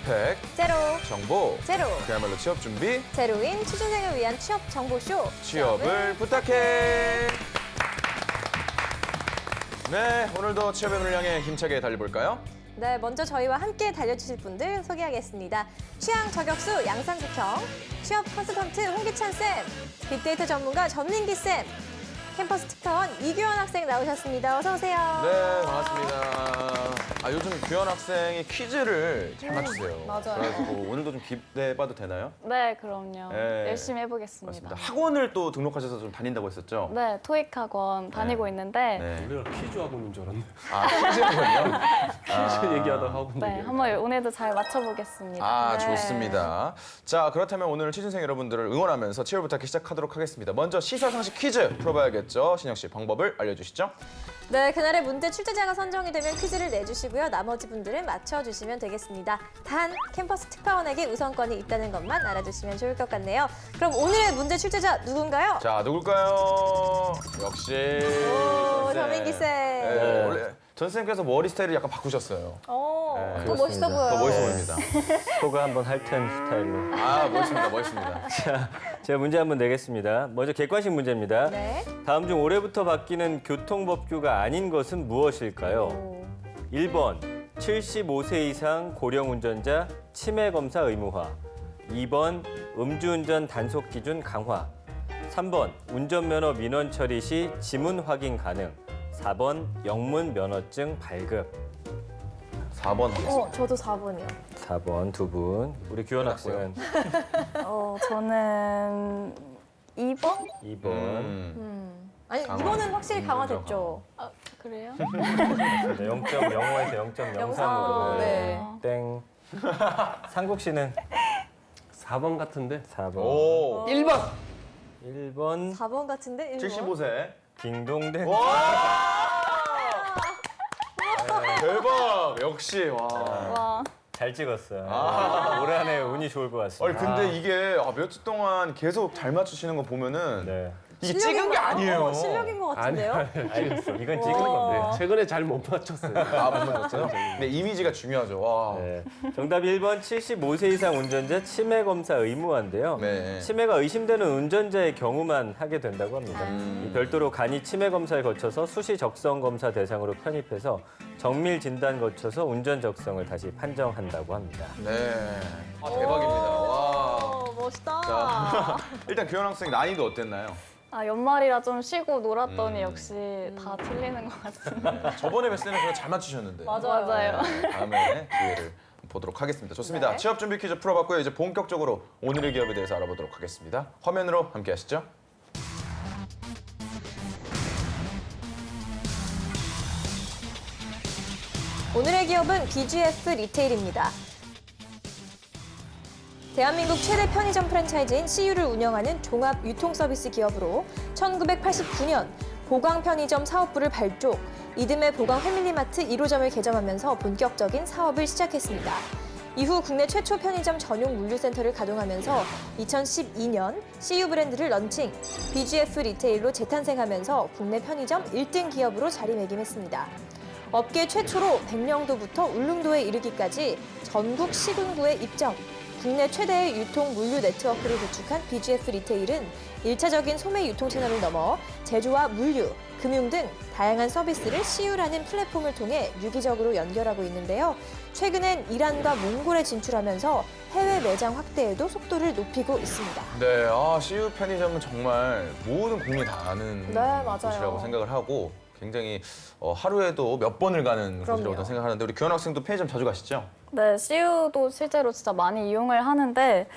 스펙 제로 정보 제로 그야말로 취업 준비 제로인 취준생을 위한 취업 정보쇼 취업을 부탁해. 네, 오늘도 취업의 눈을 향해 힘차게 달려볼까요? 네, 먼저 저희와 함께 달려주실 분들 소개하겠습니다. 취향 저격수 양상국형, 취업 컨설턴트 홍기찬 쌤, 빅데이터 전문가 전민기 쌤, 캠퍼스 특파원 이규현 학생 나오셨습니다. 어서 오세요. 네, 반갑습니다. 요즘 규현 학생이 퀴즈를 잘 맞추세요. 맞아요. 그래가지고 오늘도 좀 기대해봐도 되나요? 네, 그럼요. 네. 열심히 해보겠습니다. 맞습니다. 학원을 또 등록하셔서 좀 다닌다고 했었죠? 네, 토익 학원 다니고 있는데 네. 우리가 퀴즈 학원인 줄 알았네. 퀴즈 학원이요? 퀴즈 얘기하다 학원 네, 얘기. 한번 오늘도 잘 맞춰보겠습니다. 네. 좋습니다. 자, 그렇다면 오늘 취준생 여러분들을 응원하면서 취업 부탁해 시작하도록 하겠습니다. 먼저 시사상식 퀴즈 풀어봐야겠죠? 신영 씨, 방법을 알려주시죠. 네, 그날의 문제 출제자가 선정이 되면 퀴즈를 내주시고요. 나머지 분들은 맞춰주시면 되겠습니다. 단, 캠퍼스 특파원에게 우선권이 있다는 것만 알아두시면 좋을 것 같네요. 그럼 오늘의 문제 출제자 누군가요? 자, 누굴까요? 역시 오, 전쌤. 전민기 쌤. 네, 원래 전 쌤께서 머리 스타일을 약간 바꾸셨어요. 더 네, 멋있어 보여요. 더 멋있어 보입니다. 코가 한번 핥은 스타일로. 멋있습니다, 멋있습니다. 자, 제가 문제 한번 내겠습니다. 먼저 객관식 문제입니다. 네. 다음 중 올해부터 바뀌는 교통법규가 아닌 것은 무엇일까요? 오. 1번, 75세 이상 고령 운전자 치매 검사 의무화. 2번, 음주운전 단속 기준 강화. 3번, 운전면허 민원 처리 시 지문 확인 가능. 4번, 영문 면허증 발급. 4번 하겠습니다. 저도 4번이요. 4번 두 분. 우리 규현 학생은 저는 2번? 2번. 아니, 강화. 이거는 확실히 강화됐죠. 아, 그래요? 네, 0.05에서 0.03으로. 네. 땡. 상국 씨는 4번 같은데. 4번. 오, 1번. 1번 4번 같은데? 1번. 75세. 딩동댕. 대박, 역시 와. 와, 잘 찍었어요. 올해 안에 운이 좋을 것 아니 같습니다. 근데 이게 며칠 동안 계속 잘 맞추시는 거 보면은 네. 이게 찍은 게 아니에요. 실력인 것 같은데요? 알겠어. 이건 찍은 겁니다. 최근에 잘 못 맞췄어요. 못 맞췄어요? 근데 이미지가 중요하죠. 와. 네. 정답 1번 75세 이상 운전자 치매 검사 의무화인데요. 네. 치매가 의심되는 운전자의 경우만 하게 된다고 합니다. 이 별도로 간이 치매 검사를 거쳐서 수시 적성 검사 대상으로 편입해서 정밀 진단 거쳐서 운전 적성을 다시 판정한다고 합니다. 네. 대박입니다. 와. 오, 멋있다. 자, 일단 규현 학생 난이도 어땠나요? 연말이라 좀 쉬고 놀았더니 역시 다 틀리는 것 같습니다. 저번에 뵀을 때는 그냥 잘 맞추셨는데. 맞아요. 네, 다음에 기회를 보도록 하겠습니다. 좋습니다. 네. 취업 준비 퀴즈 풀어봤고요. 이제 본격적으로 오늘의 기업에 대해서 알아보도록 하겠습니다. 화면으로 함께 하시죠. 오늘의 기업은 BGF 리테일입니다. 대한민국 최대 편의점 프랜차이즈인 CU를 운영하는 종합 유통 서비스 기업으로 1989년 보강 편의점 사업부를 발족, 이듬해 보강 패밀리마트 1호점을 개점하면서 본격적인 사업을 시작했습니다. 이후 국내 최초 편의점 전용 물류센터를 가동하면서 2012년 CU 브랜드를 런칭, BGF 리테일로 재탄생하면서 국내 편의점 1등 기업으로 자리매김했습니다. 업계 최초로 백령도부터 울릉도에 이르기까지 전국 시군구에 입점, 국내 최대의 유통 물류 네트워크를 구축한 BGF 리테일은 1차적인 소매 유통 채널을 넘어 제조와 물류, 금융 등 다양한 서비스를 CU라는 플랫폼을 통해 유기적으로 연결하고 있는데요. 최근엔 이란과 몽골에 진출하면서 해외 매장 확대에도 속도를 높이고 있습니다. 네, CU 편의점은 정말 모든 국민이 다 아는 네, 맞아요. 곳이라고 생각을 하고 굉장히 하루에도 몇 번을 가는 그럼요. 곳이라고 생각하는데 우리 규현 학생도 편의점 자주 가시죠? 네, CU도 실제로 진짜 많이 이용을 하는데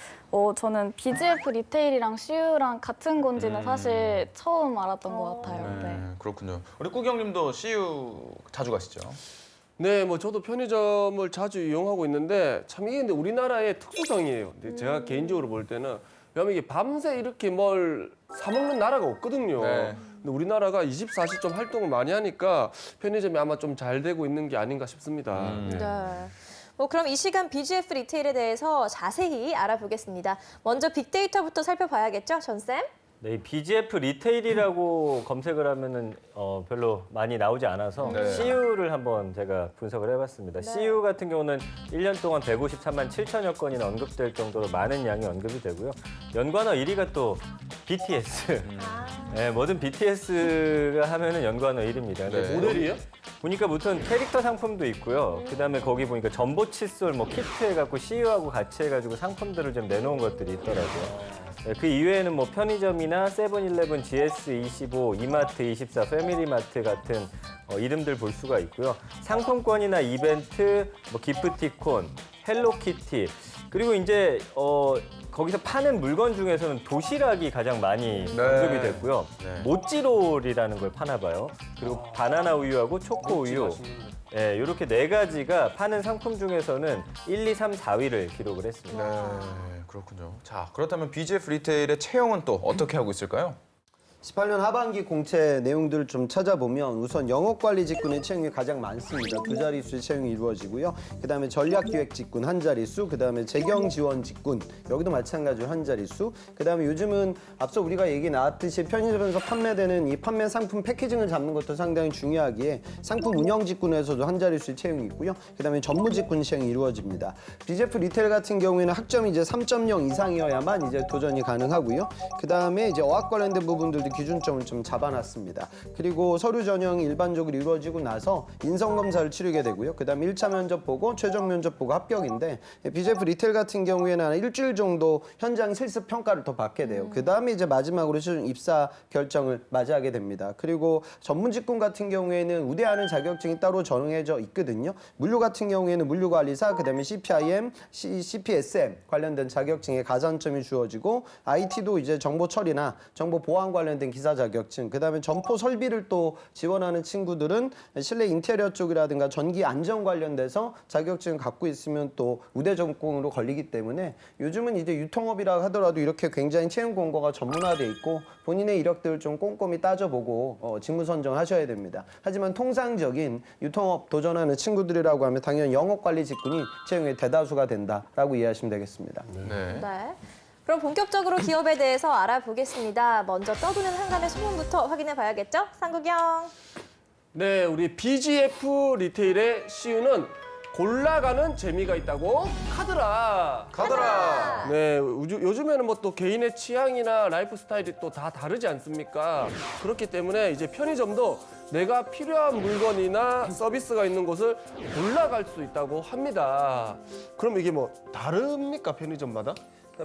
저는 BGF 리테일이랑 CU랑 같은 건지는 사실 처음 알았던 것 같아요. 네. 그렇군요. 우리 꾸기 형님도 CU 자주 가시죠? 네, 뭐 저도 편의점을 자주 이용하고 있는데 참 이게 근데 우리나라의 특수성이에요. 근데 제가 개인적으로 볼 때는 왜냐면 이게 밤새 이렇게 뭘 사 먹는 나라가 없거든요. 네. 근데 우리나라가 24시 좀 활동을 많이 하니까 편의점이 아마 좀 잘 되고 있는 게 아닌가 싶습니다. 네. 네. 그럼 이 시간 BGF 리테일에 대해서 자세히 알아보겠습니다. 먼저 빅데이터부터 살펴봐야겠죠, 전 쌤? 네, 이 BGF 리테일이라고 검색을 하면은 별로 많이 나오지 않아서 네. CU를 한번 제가 분석을 해봤습니다. CU 같은 경우는 1년 동안 153만 7천여 건이나 언급될 정도로 많은 양이 언급이 되고요. 연관어 1위가 또 BTS. 네, 뭐든 BTS가 하면은 연관어 1위입니다. 네. 모델이에요? 보니까 무슨 캐릭터 상품도 있고요. 그다음에 거기 보니까 전보 칫솔 뭐 키트 해갖고 CU하고 같이 해가지고 상품들을 좀 내놓은 것들이 있더라고요. 네, 그 이외에는 뭐 편의점이나 세븐일레븐, GS25, 이마트24, 패밀리마트 같은 이름들 볼 수가 있고요. 상품권이나 이벤트, 뭐 기프티콘, 헬로키티 그리고 이제 거기서 파는 물건 중에서는 도시락이 가장 많이 언급이 됐고요. 네. 모찌롤이라는 걸 파나 봐요. 그리고 바나나 우유하고 초코 우유. 예, 이렇게 네 가지가 파는 상품 중에서는 1, 2, 3, 4위를 기록을 했습니다. 네, 그렇군요. 자, 그렇다면 BGF 리테일의 채용은 또 어떻게 하고 있을까요? 18년 하반기 공채 내용들을 좀 찾아보면 우선 영업관리 직군의 채용이 가장 많습니다. 2자릿수의 채용이 이루어지고요. 그다음에 전략기획 직군 1자릿수, 그다음에 재경 지원 직군 여기도 마찬가지로 1자릿수. 그다음에 요즘은 앞서 우리가 얘기 나왔듯이 편의점에서 판매되는 이 판매 상품 패키징을 잡는 것도 상당히 중요하기에 상품 운영 직군에서도 1자릿수의 채용이 있고요. 그다음에 전무 직군 채용이 이루어집니다. BGF 리테일 같은 경우에는 학점이 이제 3.0 이상이어야만 이제 도전이 가능하고요. 그다음에 이제 어학 관련된 부분들도 기준점을 좀 잡아놨습니다. 그리고 서류 전형이 일반적으로 이루어지고 나서 인성검사를 치르게 되고요. 그 다음에 1차 면접 보고 최종 면접 보고 합격인데 BGF 리테일 같은 경우에는 한 일주일 정도 현장 실습 평가를 더 받게 돼요. 그 다음에 이제 마지막으로 최종 입사 결정을 맞이하게 됩니다. 그리고 전문 직군 같은 경우에는 우대하는 자격증이 따로 정해져 있거든요. 물류 같은 경우에는 물류관리사, 그 다음에 CPIM, CPSM 관련된 자격증에 가산점이 주어지고 IT도 이제 정보 처리나 정보 보안 관련된 기사 자격증, 그다음에 점포 설비를 또 지원하는 친구들은 실내 인테리어 쪽이라든가 전기 안전 관련돼서 자격증을 갖고 있으면 또 우대 전공으로 걸리기 때문에 요즘은 이제 유통업이라 하더라도 이렇게 굉장히 채용 공고가 전문화돼 있고 본인의 이력들을 좀 꼼꼼히 따져보고 직무 선정하셔야 됩니다. 하지만 통상적인 유통업 도전하는 친구들이라고 하면 당연히 영업관리 직군이 채용의 대다수가 된다라고 이해하시면 되겠습니다. 네. 네. 그럼 본격적으로 기업에 대해서 알아보겠습니다. 먼저 떠도는 한간의 소문부터 확인해 봐야겠죠? 상국영. 네, 우리 BGF 리테일의 CU는 골라가는 재미가 있다고 카더라. 가더라. 네, 요즘에는 뭐 또 개인의 취향이나 라이프 스타일이 또 다 다르지 않습니까? 그렇기 때문에 이제 편의점도 내가 필요한 물건이나 서비스가 있는 곳을 골라갈 수 있다고 합니다. 그럼 이게 뭐 다릅니까, 편의점마다?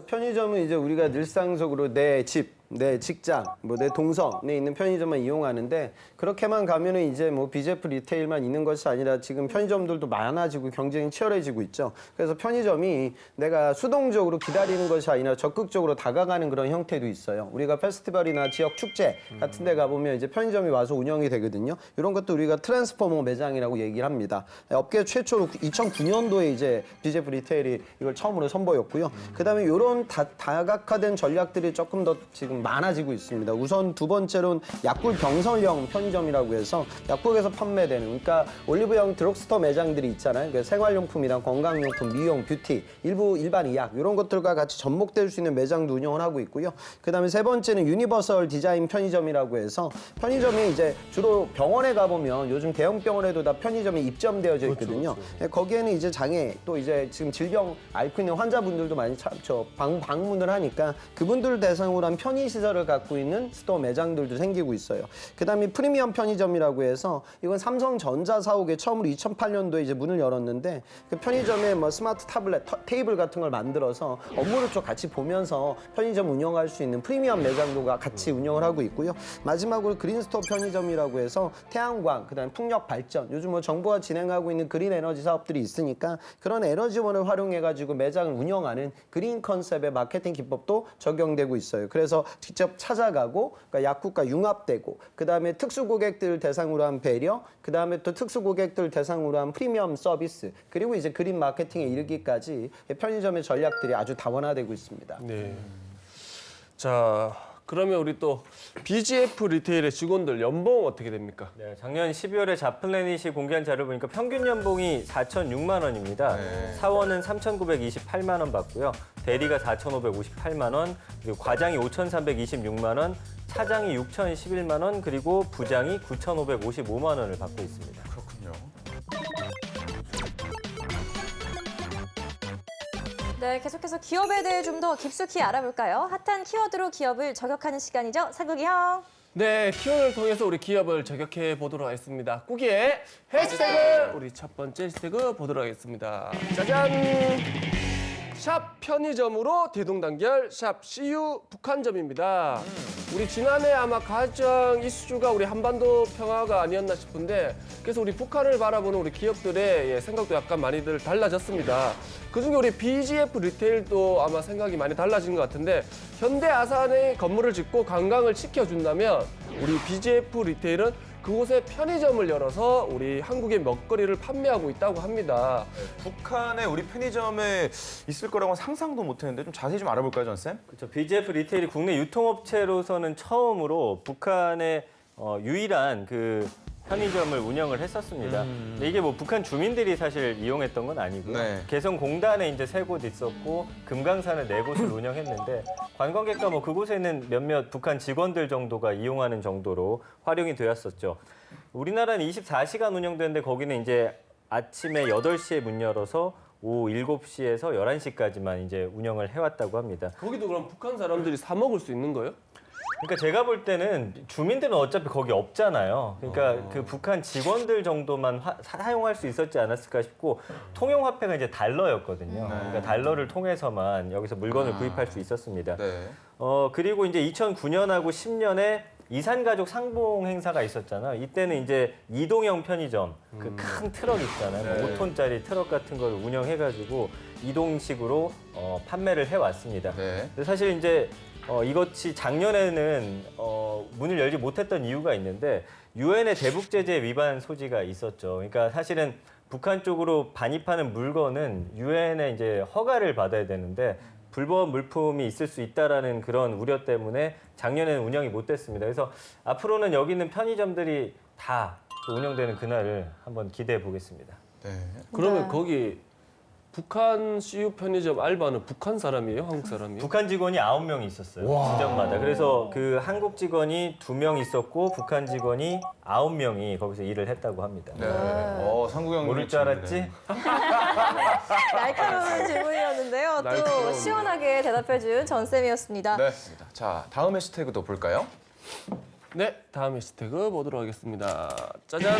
편의점은 이제 우리가 일상적으로 내 집, 내 직장, 뭐 내 동선에 있는 편의점만 이용하는데 그렇게만 가면은 이제 뭐 BGF 리테일만 있는 것이 아니라 지금 편의점들도 많아지고 경쟁이 치열해지고 있죠. 그래서 편의점이 내가 수동적으로 기다리는 것이 아니라 적극적으로 다가가는 그런 형태도 있어요. 우리가 페스티벌이나 지역 축제 같은 데 가보면 이제 편의점이 와서 운영이 되거든요. 이런 것도 우리가 트랜스포머 매장이라고 얘기를 합니다. 업계 최초로 2009년도에 이제 BGF 리테일이 이걸 처음으로 선보였고요. 그다음에 이런 다각화된 전략들이 조금 더 지금 많아지고 있습니다. 우선 두 번째로는 약국 병설형 편의점이라고 해서 약국에서 판매되는, 그러니까 올리브영 드럭스토어 매장들이 있잖아요. 그러니까 생활용품이랑 건강용품, 미용, 뷰티, 일부 일반 의약 이런 것들과 같이 접목될 수 있는 매장도 운영을 하고 있고요. 그다음에 세 번째는 유니버설 디자인 편의점이라고 해서 편의점이 이제 주로 병원에 가보면 요즘 대형 병원에도 다 편의점이 입점되어져 있거든요. 거기에는 이제 장애 또 이제 지금 질병 앓고 있는 환자분들도 많이 방문을 하니까 그분들 대상으로 한 편의 시설을 갖고 있는 스토어 매장들도 생기고 있어요. 그다음에 프리미엄 편의점이라고 해서 이건 삼성전자 사옥에 처음으로 2008년도에 이제 문을 열었는데 그 편의점에 뭐 스마트 타블렛, 테이블 같은 걸 만들어서 업무를 좀 같이 보면서 편의점 운영할 수 있는 프리미엄 매장도 같이 운영을 하고 있고요. 마지막으로 그린스토어 편의점이라고 해서 태양광, 그다음에 풍력 발전, 요즘 뭐 정부가 진행하고 있는 그린 에너지 사업들이 있으니까 그런 에너지원을 활용해가지고 매장을 운영하는 그린 컨셉의 마케팅 기법도 적용되고 있어요. 그래서 직접 찾아가고 그러니까 약국과 융합되고 그다음에 특수 고객들 대상으로 한 배려, 그다음에 또 특수 고객들 대상으로 한 프리미엄 서비스, 그리고 이제 그린 마케팅에 이르기까지 편의점의 전략들이 아주 다원화되고 있습니다. 네. 자, 그러면 우리 또 BGF 리테일의 직원들 연봉 어떻게 됩니까? 네, 작년 12월에 잡플래닛이 공개한 자료를 보니까 평균 연봉이 4,006만 원입니다. 사원은 3,928만 원 받고요. 대리가 4,558만 원, 그리고 과장이 5,326만 원, 차장이 6,011만 원, 그리고 부장이 9,555만 원을 받고 있습니다. 그렇군요. 네, 계속해서 기업에 대해 좀 더 깊숙이 알아볼까요? 핫한 키워드로 기업을 저격하는 시간이죠. 사극이 형. 네, 키워드를 통해서 우리 기업을 저격해 보도록 하겠습니다. 꾸기의 해시태그! 우리 첫 번째 해시태그 보도록 하겠습니다. 짜잔! 샵 편의점으로 대동단결 샵 CU 북한점입니다. 우리 지난해 아마 가장 이슈가 우리 한반도 평화가 아니었나 싶은데 그래서 우리 북한을 바라보는 우리 기업들의 생각도 약간 많이들 달라졌습니다. 그중에 우리 BGF 리테일도 아마 생각이 많이 달라진 것 같은데 현대 아산에 건물을 짓고 관광을 시켜준다면 우리 BGF 리테일은 그곳에 편의점을 열어서 우리 한국의 먹거리를 판매하고 있다고 합니다. 북한에 우리 편의점에 있을 거라고는 상상도 못했는데 좀 자세히 좀 알아볼까요, 전쌤? 그렇죠. BGF 리테일이 국내 유통업체로서는 처음으로 북한의 유일한 그 편의점을 운영을 했었습니다. 근데 이게 뭐 북한 주민들이 사실 이용했던 건 아니고요. 네. 개성공단에 이제 3곳 있었고 금강산에 4곳을 운영했는데 관광객과 뭐 그곳에는 몇몇 북한 직원들 정도가 이용하는 정도로 활용이 되었었죠. 우리나라는 24시간 운영되는데 거기는 이제 아침에 8시에 문 열어서 오후 7시에서 11시까지만 이제 운영을 해왔다고 합니다. 거기도 그럼 북한 사람들이 사 먹을 수 있는 거예요? 그러니까 제가 볼 때는 주민들은 어차피 거기 없잖아요. 그러니까 그 북한 직원들 정도만 사용할 수 있었지 않았을까 싶고 통용 화폐가 이제 달러였거든요. 그러니까 달러를 통해서만 여기서 물건을 구입할 수 있었습니다. 네. 그리고 이제 2009년하고 10년에 이산가족 상봉 행사가 있었잖아요. 이때는 이제 이동형 편의점, 그 큰 트럭 있잖아요. 5톤짜리 트럭 같은 걸 운영해가지고 이동식으로 판매를 해왔습니다. 네. 근데 사실 이제 이것이 작년에는 문을 열지 못했던 이유가 있는데 유엔의 대북 제재 위반 소지가 있었죠. 그러니까 사실은 북한 쪽으로 반입하는 물건은 유엔의 이제 허가를 받아야 되는데 불법 물품이 있을 수 있다라는 그런 우려 때문에 작년에는 운영이 못 됐습니다. 그래서 앞으로는 여기 있는 편의점들이 다 운영되는 그날을 한번 기대해 보겠습니다. 네. 그러면 네. 거기 북한 CU 편의점 알바는 북한 사람이에요? 한국 사람이에요? 북한 직원이 9명이 있었어요. 지점마다. 그래서 그 한국 직원이 2명 있었고 북한 직원이 9명이 거기서 일을 했다고 합니다. 네. 상구형 모를 줄 알았지? 날카로운 질문이었는데요. 또 날카로운. 시원하게 대답해준 전쌤이었습니다. 네. 자, 다음 해시태그도 볼까요? 네, 다음 해시태그 보도록 하겠습니다. 짜잔!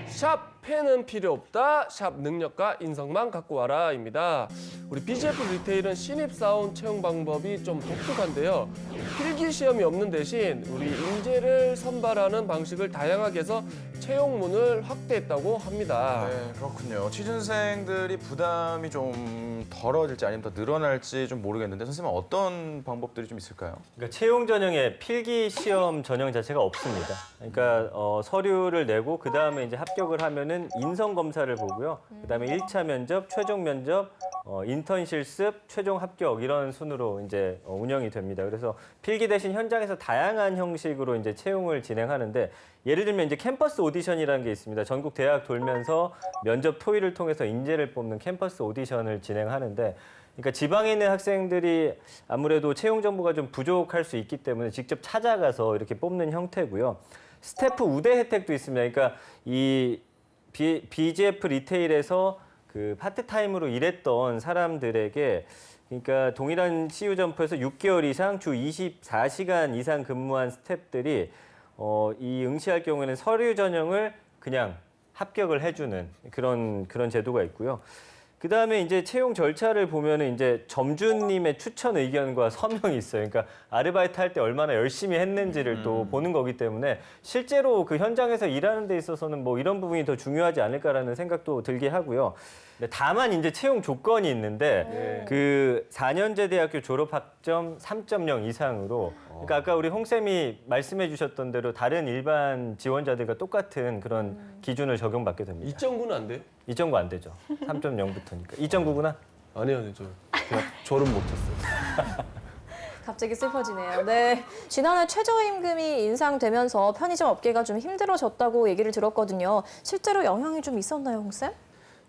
샵 펜은 필요 없다. 샵 능력과 인성만 갖고 와라입니다. 우리 BGF 리테일은 신입사원 채용 방법이 좀 독특한데요. 필기 시험이 없는 대신 우리 인재를 선발하는 방식을 다양하게 해서 채용문을 확대했다고 합니다. 네, 그렇군요. 취준생들이 부담이 좀 덜어질지 아니면 더 늘어날지 좀 모르겠는데 선생님은 어떤 방법들이 좀 있을까요? 그러니까 채용 전형에 필기 시험 전형 자체가 없습니다. 그러니까 서류를 내고 그 다음에 이제 합격을 하면은 인성 검사를 보고요. 그 다음에 1차 면접, 최종 면접, 인턴 실습, 최종 합격 이런 순으로 이제 운영이 됩니다. 그래서 필기 대신 현장에서 다양한 형식으로 이제 채용을 진행하는데 예를 들면 이제 캠퍼스 오디션이라는 게 있습니다. 전국 대학 돌면서 면접 토의를 통해서 인재를 뽑는 캠퍼스 오디션을 진행하는데 그러니까 지방에 있는 학생들이 아무래도 채용 정보가 좀 부족할 수 있기 때문에 직접 찾아가서 이렇게 뽑는 형태고요. 스태프 우대 혜택도 있습니다. 그러니까 이 BGF 리테일에서 그 파트타임으로 일했던 사람들에게 그러니까 동일한 CU 점포에서 6개월 이상 주 24시간 이상 근무한 스태프들이 이 응시할 경우에는 서류 전형을 그냥 합격을 해주는 그런 제도가 있고요. 그 다음에 이제 채용 절차를 보면은 이제 점주님의 추천 의견과 서명이 있어요. 그러니까 아르바이트 할 때 얼마나 열심히 했는지를 또 보는 거기 때문에 실제로 그 현장에서 일하는 데 있어서는 뭐 이런 부분이 더 중요하지 않을까라는 생각도 들게 하고요. 다만 이제 채용 조건이 있는데 그 4년제 대학교 졸업 학점 3.0 이상으로 그러니까 아까 우리 홍 쌤이 말씀해 주셨던 대로 다른 일반 지원자들과 똑같은 그런 기준을 적용받게 됩니다. 2.9는 안 돼요? 2.9 안 되죠. 3.0부터니까. 2.9구나? 아니요, 저 대학 졸업 못했어요. 갑자기 슬퍼지네요. 네. 지난해 최저임금이 인상되면서 편의점 업계가 좀 힘들어졌다고 얘기를 들었거든요. 실제로 영향이 좀 있었나요, 홍쌤?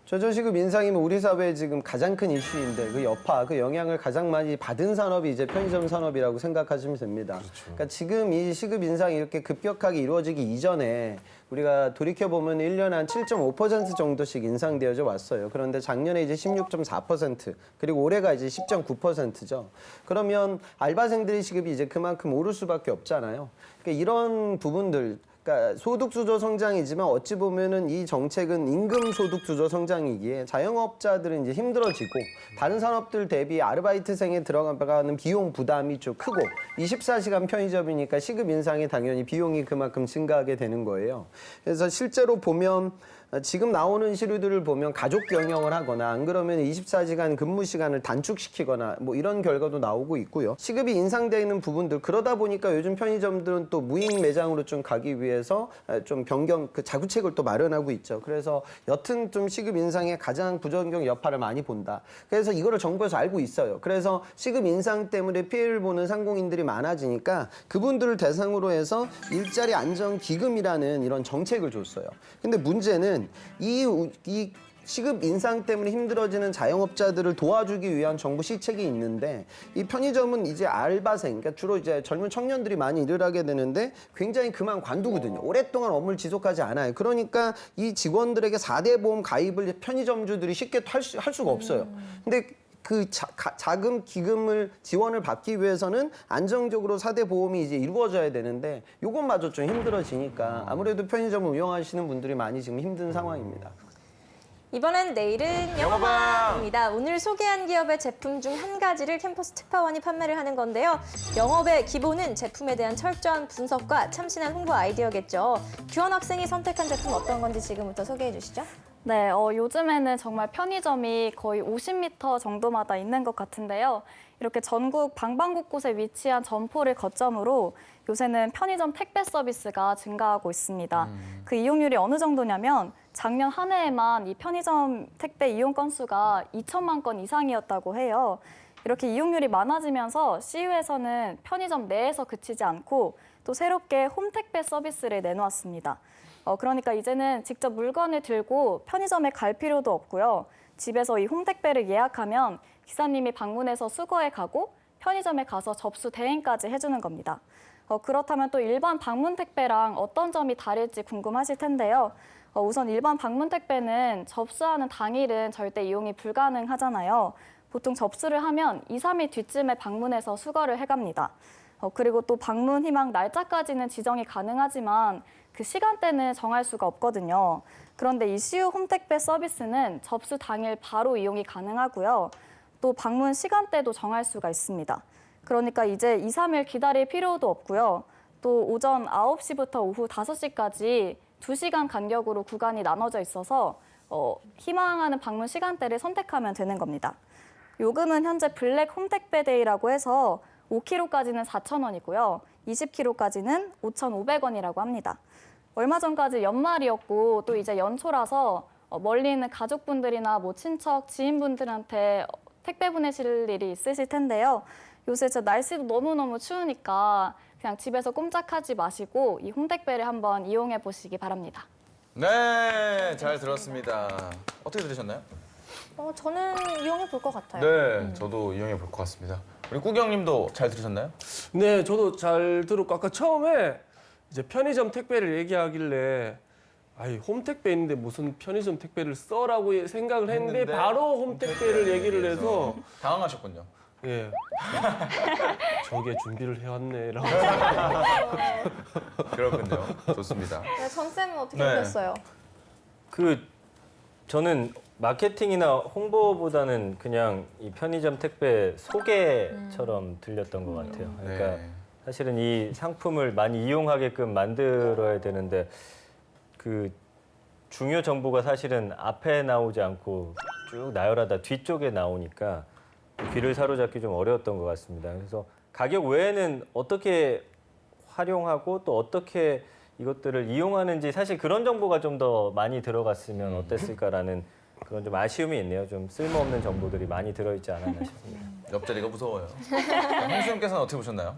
최저시급 인상이면 우리 사회에 지금 가장 큰 이슈인데 그 여파, 그 영향을 가장 많이 받은 산업이 이제 편의점 산업이라고 생각하시면 됩니다. 그러니까 지금 이 시급 인상이 이렇게 급격하게 이루어지기 이전에 우리가 돌이켜보면 1년에 한 7.5% 정도씩 인상되어져 왔어요. 그런데 작년에 이제 16.4%, 그리고 올해가 이제 10.9%죠. 그러면 알바생들의 시급이 이제 그만큼 오를 수밖에 없잖아요. 그러니까 이런 부분들, 그러니까 소득주도 성장이지만 어찌 보면은 이 정책은 임금 소득주도 성장이기에 자영업자들은 이제 힘들어지고 다른 산업들 대비 아르바이트생에 들어가는 비용 부담이 좀 크고 24시간 편의점이니까 시급 인상이 당연히 비용이 그만큼 증가하게 되는 거예요. 그래서 실제로 보면 지금 나오는 시류들을 보면 가족 경영을 하거나 안 그러면 24시간 근무 시간을 단축시키거나 뭐 이런 결과도 나오고 있고요. 시급이 인상되는 부분들 그러다 보니까 요즘 편의점들은 또 무인 매장으로 좀 가기 위해서 좀 변경 그 자구책을 또 마련하고 있죠. 그래서 여튼 좀 시급 인상에 가장 부정적 여파를 많이 본다. 그래서 이거를 정부에서 알고 있어요. 그래서 시급 인상 때문에 피해를 보는 상공인들이 많아지니까 그분들을 대상으로 해서 일자리 안정 기금이라는 이런 정책을 줬어요. 근데 문제는 이 시급 인상 때문에 힘들어지는 자영업자들을 도와주기 위한 정부 시책이 있는데 이 편의점은 이제 알바생, 그러니까 주로 이제 젊은 청년들이 많이 일을 하게 되는데 굉장히 그만 관두거든요. 오랫동안 업무를 지속하지 않아요. 그러니까 이 직원들에게 4대 보험 가입을 편의점주들이 쉽게 할 수가 없어요. 근데 그 자금 기금을 지원을 받기 위해서는 안정적으로 4대 보험이 이제 이루어져야 되는데 이것마저 좀 힘들어지니까 아무래도 편의점을 운영하시는 분들이 많이 지금 힘든 상황입니다. 이번엔 내일은 영어방입니다. 오늘 소개한 기업의 제품 중 한 가지를 캠퍼스 특파원이 판매를 하는 건데요. 영업의 기본은 제품에 대한 철저한 분석과 참신한 홍보 아이디어겠죠. 규원 학생이 선택한 제품 어떤 건지 지금부터 소개해 주시죠. 네, 요즘에는 정말 편의점이 거의 50m 정도마다 있는 것 같은데요. 이렇게 전국 방방곳곳에 위치한 점포를 거점으로 요새는 편의점 택배 서비스가 증가하고 있습니다. 그 이용률이 어느 정도냐면 작년 한 해에만 이 편의점 택배 이용 건수가 2천만 건 이상이었다고 해요. 이렇게 이용률이 많아지면서 CU에서는 편의점 내에서 그치지 않고 또 새롭게 홈택배 서비스를 내놓았습니다. 그러니까 이제는 직접 물건을 들고 편의점에 갈 필요도 없고요. 집에서 이 홈택배를 예약하면 기사님이 방문해서 수거해 가고 편의점에 가서 접수 대행까지 해주는 겁니다. 그렇다면 또 일반 방문 택배랑 어떤 점이 다를지 궁금하실 텐데요. 우선 일반 방문 택배는 접수하는 당일은 절대 이용이 불가능하잖아요. 보통 접수를 하면 2, 3일 뒤쯤에 방문해서 수거를 해갑니다. 그리고 또 방문 희망 날짜까지는 지정이 가능하지만 그 시간대는 정할 수가 없거든요. 그런데 이 CU 홈택배 서비스는 접수 당일 바로 이용이 가능하고요. 또 방문 시간대도 정할 수가 있습니다. 그러니까 이제 2, 3일 기다릴 필요도 없고요. 또 오전 9시부터 오후 5시까지 2시간 간격으로 구간이 나눠져 있어서 희망하는 방문 시간대를 선택하면 되는 겁니다. 요금은 현재 블랙 홈택배 데이라고 해서 5kg까지는 4,000원이고요. 20kg까지는 5,500원이라고 합니다. 얼마 전까지 연말이었고 또 이제 연초라서 멀리 있는 가족분들이나 뭐 친척, 지인분들한테 택배 보내실 일이 있으실 텐데요. 요새 진짜 날씨도 너무너무 추우니까 그냥 집에서 꼼짝하지 마시고 이 홈택배를 한번 이용해 보시기 바랍니다. 네, 잘 들었습니다. 어떻게 들으셨나요? 저는 이용해 볼 것 같아요. 네, 저도 이용해 볼 것 같습니다. 우리 꾸경님도 잘 들으셨나요? 네, 저도 잘 들었고 아까 처음에 이제 편의점 택배를 얘기하길래 아이 홈택배 있는데 무슨 편의점 택배를 써라고 생각을 했는데 바로 홈택배를 얘기를 해서 당황하셨군요. 예. 저게 준비를 해왔네라고. 그렇군요. 좋습니다. 네, 전쌤은 어떻게 네. 보셨어요? 저는 마케팅이나 홍보보다는 그냥 이 편의점 택배 소개처럼 들렸던 것 같아요. 그러니까 네. 사실은 이 상품을 많이 이용하게끔 만들어야 되는데 그 중요 정보가 사실은 앞에 나오지 않고 쭉 나열하다 뒤쪽에 나오니까 귀를 사로잡기 좀 어려웠던 것 같습니다. 그래서 가격 외에는 어떻게 활용하고 또 어떻게 이것들을 이용하는지 사실 그런 정보가 좀 더 많이 들어갔으면 어땠을까라는 그건 좀 아쉬움이 있네요. 좀 쓸모없는 정보들이 많이 들어있지 않았나 싶습니다. 옆자리가 무서워요. 홍수님께서는 어떻게 보셨나요?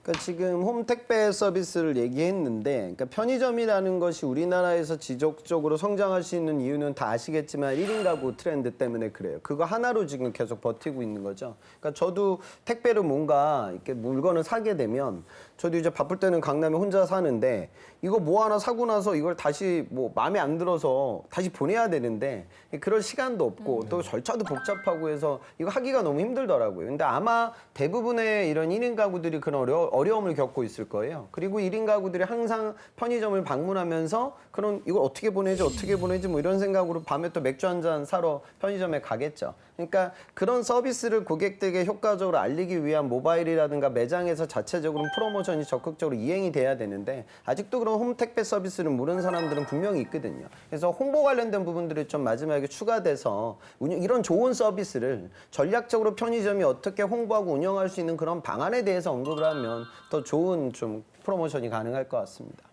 그러니까 지금 홈 택배 서비스를 얘기했는데, 그러니까 편의점이라는 것이 우리나라에서 지속적으로 성장할 수 있는 이유는 다 아시겠지만 1인 가구 트렌드 때문에 그래요. 그거 하나로 지금 계속 버티고 있는 거죠. 그러니까 저도 택배로 뭔가 이렇게 물건을 사게 되면 저도 이제 바쁠 때는 강남에 혼자 사는데 이거 뭐 하나 사고 나서 이걸 다시 뭐 마음에 안 들어서 다시 보내야 되는데 그럴 시간도 없고 또 절차도 복잡하고 해서 이거 하기가 너무 힘들더라고요. 근데 아마 대부분의 이런 1인 가구들이 그런 어려움을 겪고 있을 거예요. 그리고 1인 가구들이 항상 편의점을 방문하면서 그런 이걸 어떻게 보내지 뭐 이런 생각으로 밤에 또 맥주 한 잔 사러 편의점에 가겠죠. 그러니까 그런 서비스를 고객들에게 효과적으로 알리기 위한 모바일이라든가 매장에서 자체적으로 프로모션이 적극적으로 이행이 돼야 되는데 아직도 그런 홈 택배 서비스를 모르는 사람들은 분명히 있거든요. 그래서 홍보 관련된 부분들이 좀 마지막에 추가돼서 이런 좋은 서비스를 전략적으로 편의점이 어떻게 홍보하고 운영할 수 있는 그런 방안에 대해서 언급을 하면 더 좋은 좀 프로모션이 가능할 것 같습니다.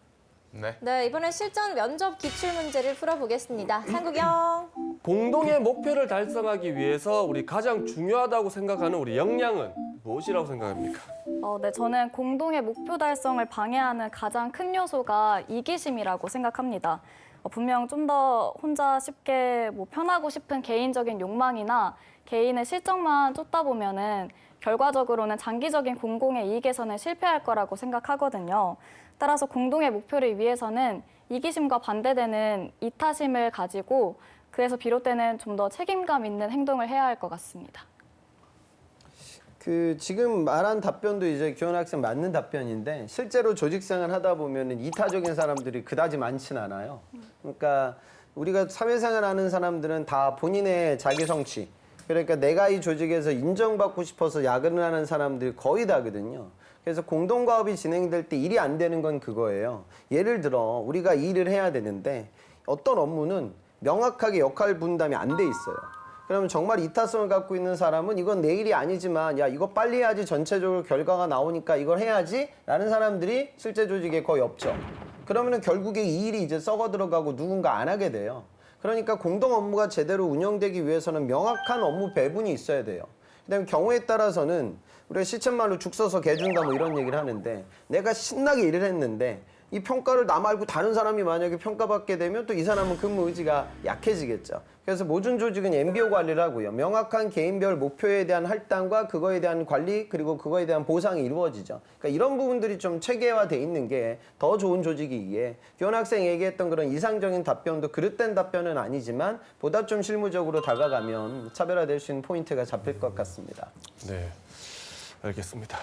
네. 네, 이번엔 실전 면접 기출 문제를 풀어보겠습니다. 상국영. 공동의 목표를 달성하기 위해서 우리 가장 중요하다고 생각하는 우리 역량은 무엇이라고 생각합니까? 네, 저는 공동의 목표 달성을 방해하는 가장 큰 요소가 이기심이라고 생각합니다. 분명 좀 더 혼자 쉽게 뭐 편하고 싶은 개인적인 욕망이나 개인의 실적만 쫓다 보면은 결과적으로는 장기적인 공공의 이익에서는 실패할 거라고 생각하거든요. 따라서 공동의 목표를 위해서는 이기심과 반대되는 이타심을 가지고 그래서 비롯되는 좀 더 책임감 있는 행동을 해야 할 것 같습니다. 그 지금 말한 답변도 이제 기원 학생 맞는 답변인데 실제로 조직 생활 하다 보면은 이타적인 사람들이 그다지 많진 않아요. 그러니까 우리가 사회생활 하는 사람들은 다 본인의 자기 성취, 그러니까 내가 이 조직에서 인정받고 싶어서 야근을 하는 사람들이 거의 다거든요. 그래서 공동과업이 진행될 때 일이 안 되는 건 그거예요. 예를 들어 우리가 일을 해야 되는데 어떤 업무는 명확하게 역할 분담이 안 돼 있어요. 그러면 정말 이타성을 갖고 있는 사람은 이건 내 일이 아니지만 야 이거 빨리 해야지 전체적으로 결과가 나오니까 이걸 해야지 라는 사람들이 실제 조직에 거의 없죠. 그러면은 결국에 이 일이 이제 썩어 들어가고 누군가 안 하게 돼요. 그러니까 공동 업무가 제대로 운영되기 위해서는 명확한 업무 배분이 있어야 돼요. 그다음에 경우에 따라서는 우리가 시쳇말로 죽 써서 개 준다 뭐 이런 얘기를 하는데 내가 신나게 일을 했는데 이 평가를 나 말고 다른 사람이 만약에 평가받게 되면 또 이 사람은 근무 의지가 약해지겠죠. 그래서 모든 조직은 MBO 관리를 하고요. 명확한 개인별 목표에 대한 할당과 그거에 대한 관리 그리고 그거에 대한 보상이 이루어지죠. 그러니까 이런 부분들이 좀 체계화돼 있는 게 더 좋은 조직이기에 기원 학생 얘기했던 그런 이상적인 답변도 그릇된 답변은 아니지만 보다 좀 실무적으로 다가가면 차별화될 수 있는 포인트가 잡힐 것 같습니다. 네, 알겠습니다.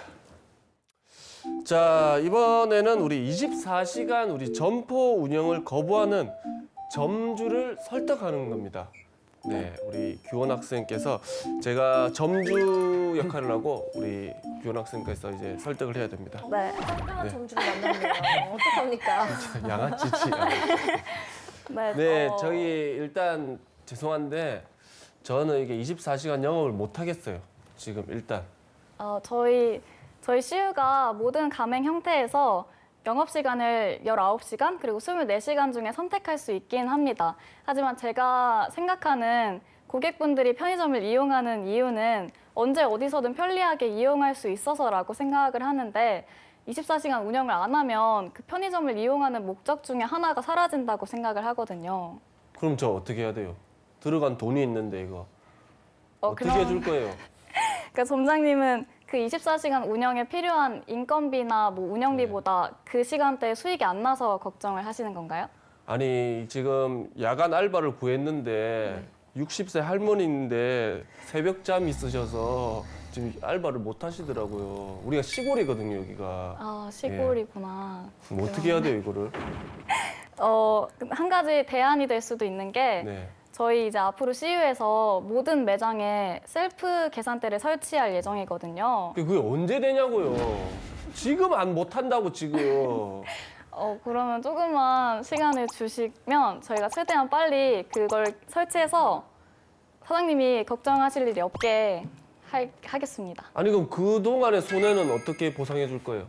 자, 이번에는 우리 24시간 우리 점포 운영을 거부하는 점주를 설득하는 겁니다. 네, 우리 규원 학생께서 제가 점주 역할을 하고 우리 규원 학생께서 이제 설득을 해야 됩니다. 네. 훌륭한 점주를 만났네요. 어떡합니까? 양아치지. 네, 저희 일단 죄송한데 저는 이게 24시간 영업을 못 하겠어요. 지금 일단. 저희 CU가 모든 가맹 형태에서 영업시간을 19시간 그리고 24시간 중에 선택할 수 있긴 합니다. 하지만 제가 생각하는 고객분들이 편의점을 이용하는 이유는 언제 어디서든 편리하게 이용할 수 있어서라고 생각을 하는데 24시간 운영을 안 하면 그 편의점을 이용하는 목적 중에 하나가 사라진다고 생각을 하거든요. 그럼 저 어떻게 해야 돼요? 들어간 돈이 있는데 이거 어떻게 그럼- 해줄 거예요? 그러니까 점장님은 그 24시간 운영에 필요한 인건비나 뭐 운영비보다 그 시간대에 수익이 안 나서 걱정을 하시는 건가요? 아니 지금 야간 알바를 구했는데 60세 할머니인데 새벽잠 있으셔서 지금 알바를 못 하시더라고요. 우리가 시골이거든요 여기가. 시골이구나. 그럼 어떻게 해야 돼요 이거를? 한 가지 대안이 될 수도 있는 게 네. 저희 이제 앞으로 CU에서 모든 매장에 셀프 계산대를 설치할 예정이거든요. 그게 언제 되냐고요? 지금 안 못한다고 지금. 그러면 조금만 시간을 주시면 저희가 최대한 빨리 그걸 설치해서 사장님이 걱정하실 일이 없게 하겠습니다. 아니 그럼 그 동안의 손해는 어떻게 보상해 줄 거예요?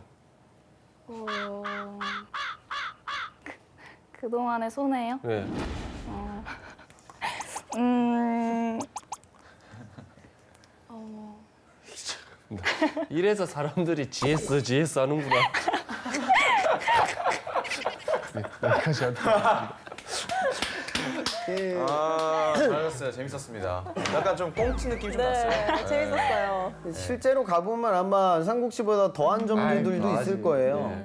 그동안의 손해요? 네. 이래서 사람들이 GS 하는구나. 여기까지 하도록 잘하셨어요. 재밌었습니다. 약간 좀 꽁트 느낌 좀 났어요. 네, 재밌었어요. 실제로 가보면 아마 삼국시보다 더한 점들도 있을 거예요.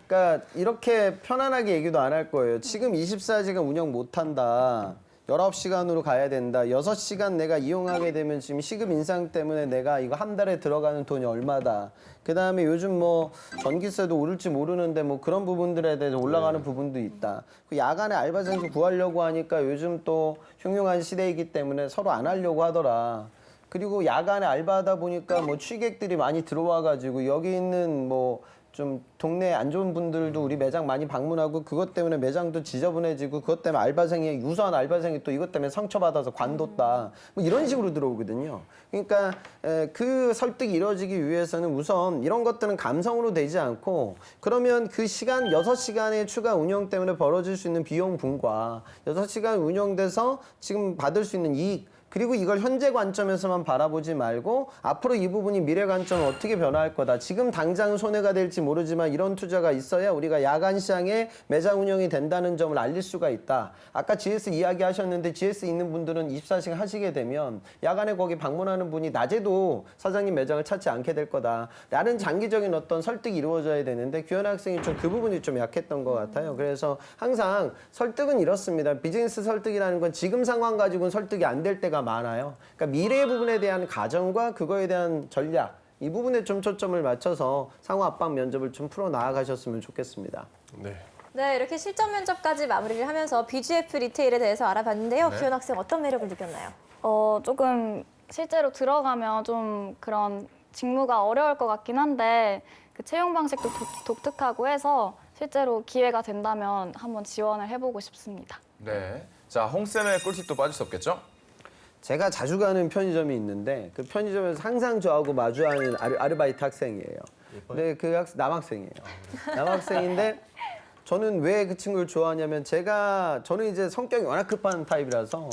그러니까 이렇게 편안하게 얘기도 안 할 거예요. 지금 24시간 운영 못 한다. 19시간으로 가야 된다. 6시간 내가 이용하게 되면 지금 시급 인상 때문에 내가 이거 한 달에 들어가는 돈이 얼마다. 그다음에 요즘 뭐 전기세도 오를지 모르는데 뭐 그런 부분들에 대해서 올라가는 부분도 있다. 그 야간에 알바생도 구하려고 하니까 요즘 또 흉흉한 시대이기 때문에 서로 안 하려고 하더라. 그리고 야간에 알바하다 보니까 뭐 취객들이 많이 들어와 가지고 여기 있는 뭐 좀 동네 안 좋은 분들도 우리 매장 많이 방문하고 그것 때문에 매장도 지저분해지고 그것 때문에 알바생이 유소한 알바생이 또 이것 때문에 상처받아서 관뒀다 뭐 이런 식으로 들어오거든요. 그러니까 그 설득이 이루어지기 위해서는 우선 이런 것들은 감성으로 되지 않고 그러면 그 시간 6시간의 추가 운영 때문에 벌어질 수 있는 비용 분과 6시간 운영돼서 지금 받을 수 있는 이익 그리고 이걸 현재 관점에서만 바라보지 말고 앞으로 이 부분이 미래 관점은 어떻게 변화할 거다. 지금 당장 손해가 될지 모르지만 이런 투자가 있어야 우리가 야간 시장에 매장 운영이 된다는 점을 알릴 수가 있다. 아까 GS 이야기 하셨는데 GS 있는 분들은 24시간 하시게 되면 야간에 거기 방문하는 분이 낮에도 사장님 매장을 찾지 않게 될 거다. 라는 장기적인 어떤 설득이 이루어져야 되는데 규현 학생이 좀 그 부분이 좀 약했던 것 같아요. 그래서 항상 설득은 이렇습니다. 비즈니스 설득이라는 건 지금 상황 가지고는 설득이 안 될 때가 많아요. 그러니까 미래 부분에 대한 가정과 그거에 대한 전략 이 부분에 좀 초점을 맞춰서 상호 압박 면접을 좀 풀어 나아가셨으면 좋겠습니다. 네. 네, 이렇게 실전 면접까지 마무리를 하면서 BGF 리테일에 대해서 알아봤는데요. 규현 학생 어떤 매력을 느꼈나요? 조금 실제로 들어가면 좀 그런 직무가 어려울 것 같긴 한데 그 채용 방식도 독특하고 해서 실제로 기회가 된다면 한번 지원을 해보고 싶습니다. 네. 자, 홍쌤의 꿀팁도 빠질 수 없겠죠? 제가 자주 가는 편의점이 있는데 그 편의점에서 항상 저하고 마주하는 아르바이트 학생이에요. 근데 그 학생 남학생이에요. 남학생인데 저는 왜 그 친구를 좋아하냐면 저는 이제 성격이 워낙 급한 타입이라서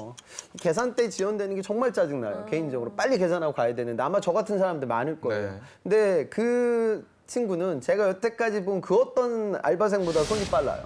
계산대 지연되는 게 정말 짜증나요. 개인적으로 빨리 계산하고 가야 되는데 아마 저 같은 사람들 많을 거예요. 네. 근데 그 친구는 제가 여태까지 본 그 어떤 알바생보다 손이 빨라요.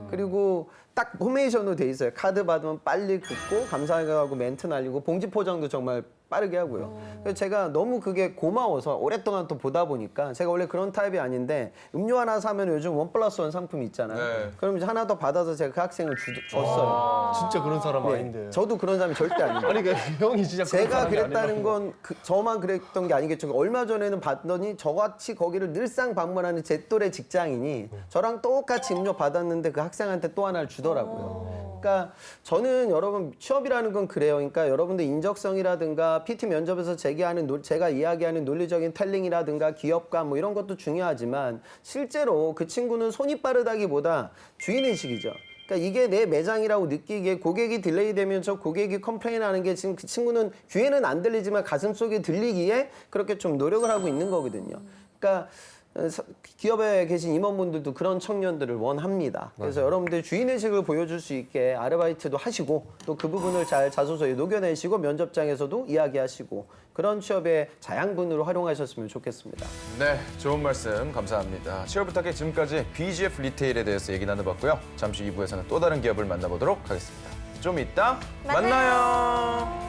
그리고 딱 포메이션으로 돼 있어요. 카드 받으면 빨리 긋고 감사하고 멘트 날리고 봉지 포장도 정말 빠르게 하고요. 그래서 제가 너무 그게 고마워서 오랫동안 또 보다 보니까 제가 원래 그런 타입이 아닌데 음료 하나 사면 요즘 1+1 상품 있잖아요. 네. 그럼 이제 하나 더 받아서 제가 그 학생을 줬어요. 진짜 그런 사람 네. 아닌데. 저도 그런 사람이 절대 아닙니다. 아니 그러니까 형이 진짜 그런 제가 사람이 그랬다는 아니라고. 건 저만 그랬던 게 아니겠죠. 얼마 전에는 봤더니 저같이 거기를 늘상 방문하는 제 또래 직장인이 저랑 똑같이 음료 받았는데 그 학생한테 또 하나를 주더라고요. 그러니까 저는 여러분 취업이라는 건 그래요. 그러니까 여러분들 인적성이라든가 PT 면접에서 제가 이야기하는 논리적인 텔링이라든가 기업감 뭐 이런 것도 중요하지만 실제로 그 친구는 손이 빠르다기보다 주인의식이죠. 그러니까 이게 내 매장이라고 느끼기에 고객이 딜레이 되면 저 고객이 컴플레인하는 게 지금 그 친구는 귀에는 안 들리지만 가슴속에 들리기에 그렇게 좀 노력을 하고 있는 거거든요. 그러니까 기업에 계신 임원분들도 그런 청년들을 원합니다. 그래서 여러분들 주인의식을 보여줄 수 있게 아르바이트도 하시고 또 그 부분을 잘 자소서에 녹여내시고 면접장에서도 이야기하시고 그런 취업의 자양분으로 활용하셨으면 좋겠습니다. 네, 좋은 말씀 감사합니다. 취업 부탁해 지금까지 BGF 리테일에 대해서 얘기 나눠봤고요. 잠시 2부에서는 또 다른 기업을 만나보도록 하겠습니다. 좀 이따 만나요.